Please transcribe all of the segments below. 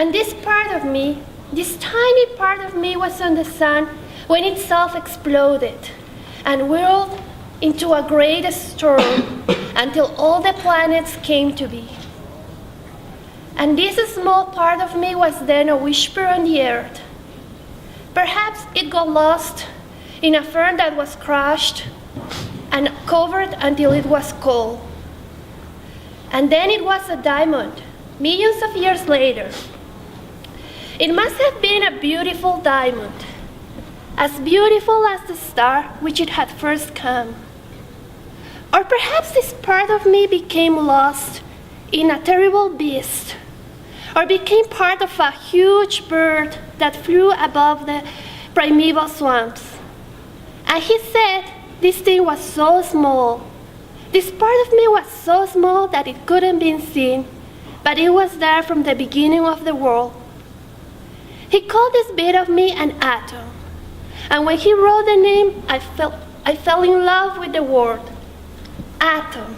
And this part of me, this tiny part of me, was on the sun when it self-exploded and whirled into a great storm until all the planets came to be. And this small part of me was then a whisper on the earth. Perhaps it got lost in a fern that was crushed and covered until it was cold. And then it was a diamond, millions of years later. It must have been a beautiful diamond, as beautiful as the star which it had first come. Or perhaps this part of me became lost in a terrible beast, or became part of a huge bird that flew above the primeval swamps. And he said this thing was so small. This part of me was so small that it couldn't be seen, but it was there from the beginning of the world. He called this bit of me an atom. And when he wrote the name, I fell in love with the word. Atom,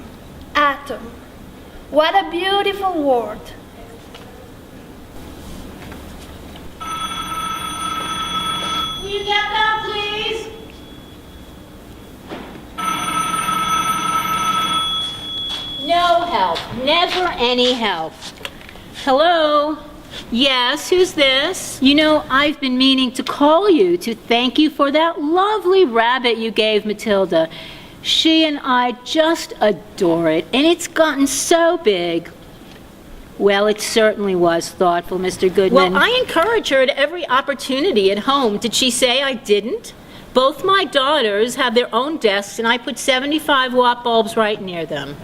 atom. What a beautiful word. Will you get that, please? No help. Never any help. Hello? Yes, who's this? You know, I've been meaning to call you to thank you for that lovely rabbit you gave Matilda. She and I just adore it, and it's gotten so big. Well, it certainly was thoughtful, Mr. Goodman. Well, I encourage her at every opportunity at home. Did she say I didn't? Both my daughters have their own desks, and I put 75-watt bulbs right near them.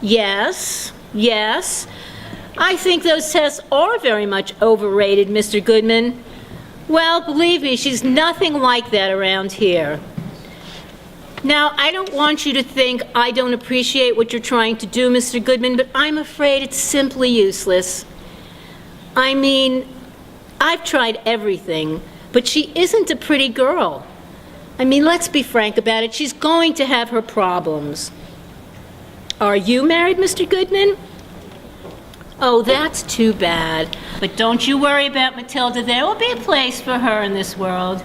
Yes, yes. I think those tests are very much overrated, Mr. Goodman. Well, believe me, she's nothing like that around here. Now, I don't want you to think I don't appreciate what you're trying to do, Mr. Goodman, but I'm afraid it's simply useless. I mean, I've tried everything, but she isn't a pretty girl. I mean, let's be frank about it. She's going to have her problems. Are you married, Mr. Goodman? Oh, that's too bad. But don't you worry about Matilda. There will be a place for her in this world.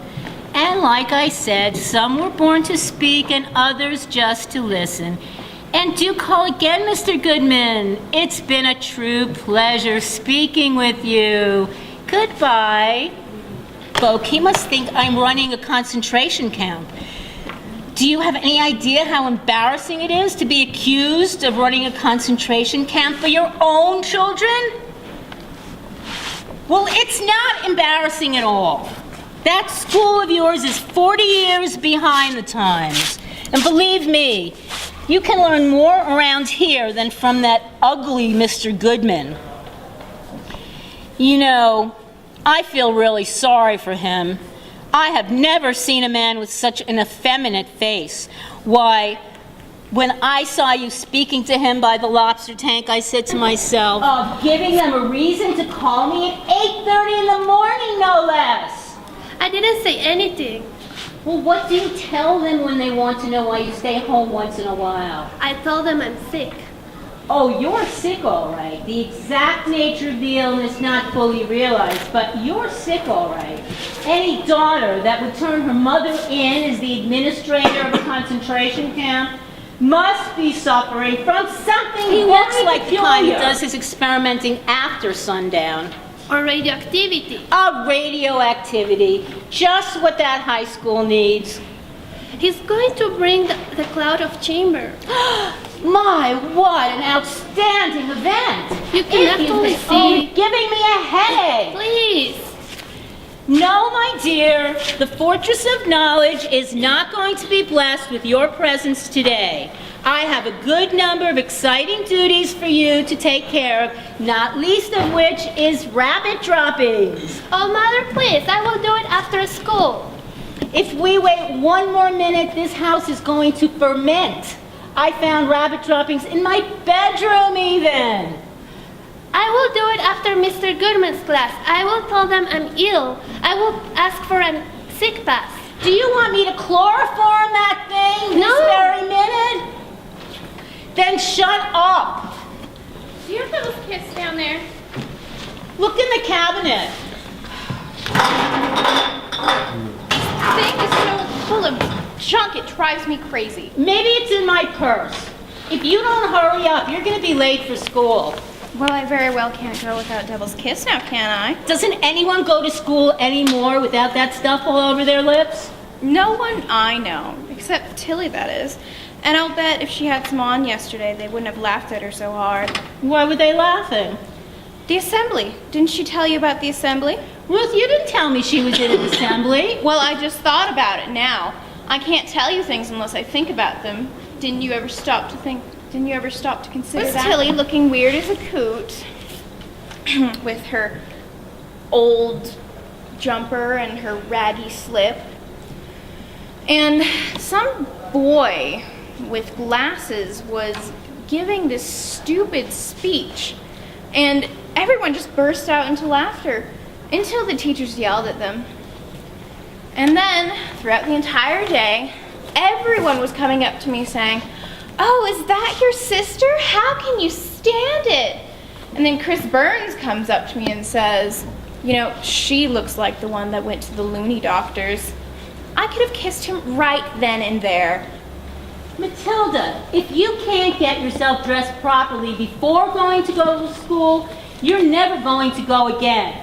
And like I said, some were born to speak and others just to listen. And do call again, Mr. Goodman. It's been a true pleasure speaking with you. Goodbye. Folk, he must think I'm running a concentration camp. Do you have any idea how embarrassing it is to be accused of running a concentration camp for your own children? Well, it's not embarrassing at all. That school of yours is 40 years behind the times. And believe me, you can learn more around here than from that ugly Mr. Goodman. You know, I feel really sorry for him. I have never seen a man with such an effeminate face. Why, when I saw you speaking to him by the lobster tank, I said to myself, giving them a reason to call me at 8:30 in the morning, no less. I didn't say anything. Well, what do you tell them when they want to know why you stay home once in a while? I told them I'm sick. Oh, you're sick, all right. The exact nature of the illness not fully realized, but you're sick, all right. Any daughter that would turn her mother in as the administrator of a concentration camp must be suffering from something he looks like the kind who does his experimenting after sundown. Or radioactivity. Radioactivity. Just what that high school needs. He's going to bring the cloud of chamber. My, what an outstanding event! You can actually see. Giving me a headache. Please. No, my dear, the fortress of knowledge is not going to be blessed with your presence today. I have a good number of exciting duties for you to take care of, not least of which is rabbit droppings. Oh, Mother, please, I will do it after school. If we wait one more minute, this house is going to ferment. I found rabbit droppings in my bedroom even. I will do it after Mr. Goodman's class. I will tell them I'm ill. I will ask for a sick pass. Do you want me to chloroform that thing this very minute? Then shut up. Do you have those kids down there? Look in the cabinet. This thing is so full of junk, it drives me crazy. Maybe it's in my purse. If you don't hurry up, you're going to be late for school. Well, I very well can't go without Devil's Kiss now, can I? Doesn't anyone go to school anymore without that stuff all over their lips? No one I know, except Tilly, that is. And I'll bet if she had some on yesterday, they wouldn't have laughed at her so hard. Why were they laughing? The assembly. Didn't she tell you about the assembly? Ruth, you didn't tell me she was in an assembly. Well, I just thought about it now. I can't tell you things unless I think about them. Didn't you ever stop to think? Didn't you ever stop to consider that? Was Tilly looking weird as a coot with her old jumper and her raggy slip? And some boy with glasses was giving this stupid speech, and everyone just burst out into laughter until the teachers yelled at them. And then, throughout the entire day, everyone was coming up to me saying, "Oh, is that your sister? How can you stand it?" And then Chris Burns comes up to me and says, "You know, she looks like the one that went to the loony doctors." I could have kissed him right then and there. Matilda, if you can't get yourself dressed properly before going to go to school, you're never going to go again.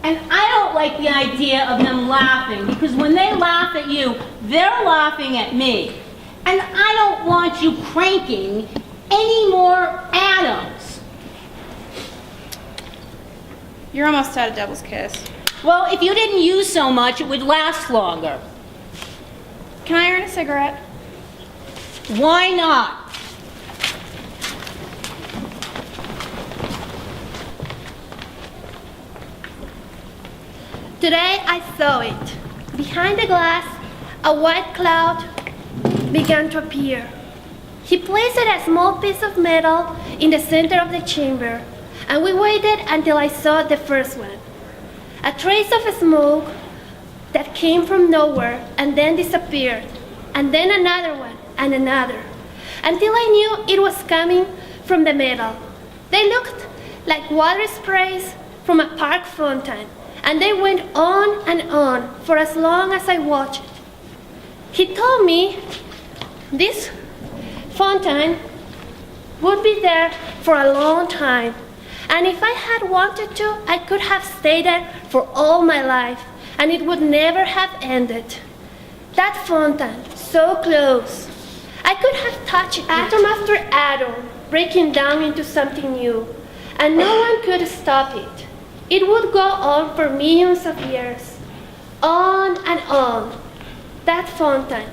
And I don't like the idea of them laughing, because when they laugh at you, they're laughing at me. And I don't want you cranking any more atoms. You're almost out of Devil's Kiss. Well, if you didn't use so much, it would last longer. Can I earn a cigarette? Why not? Today I saw it. Behind the glass, a white cloud began to appear. He placed a small piece of metal in the center of the chamber, and we waited until I saw the first one. A trace of smoke that came from nowhere and then disappeared, and then another one and another, until I knew it was coming from the metal. They looked like water sprays from a park fountain, and they went on and on for as long as I watched. He told me this fountain would be there for a long time, and if I had wanted to, I could have stayed there for all my life, and it would never have ended. That fountain, so close. I could have touched atom after atom, breaking down into something new, and no one could stop it. It would go on for millions of years, on and on. That fountain,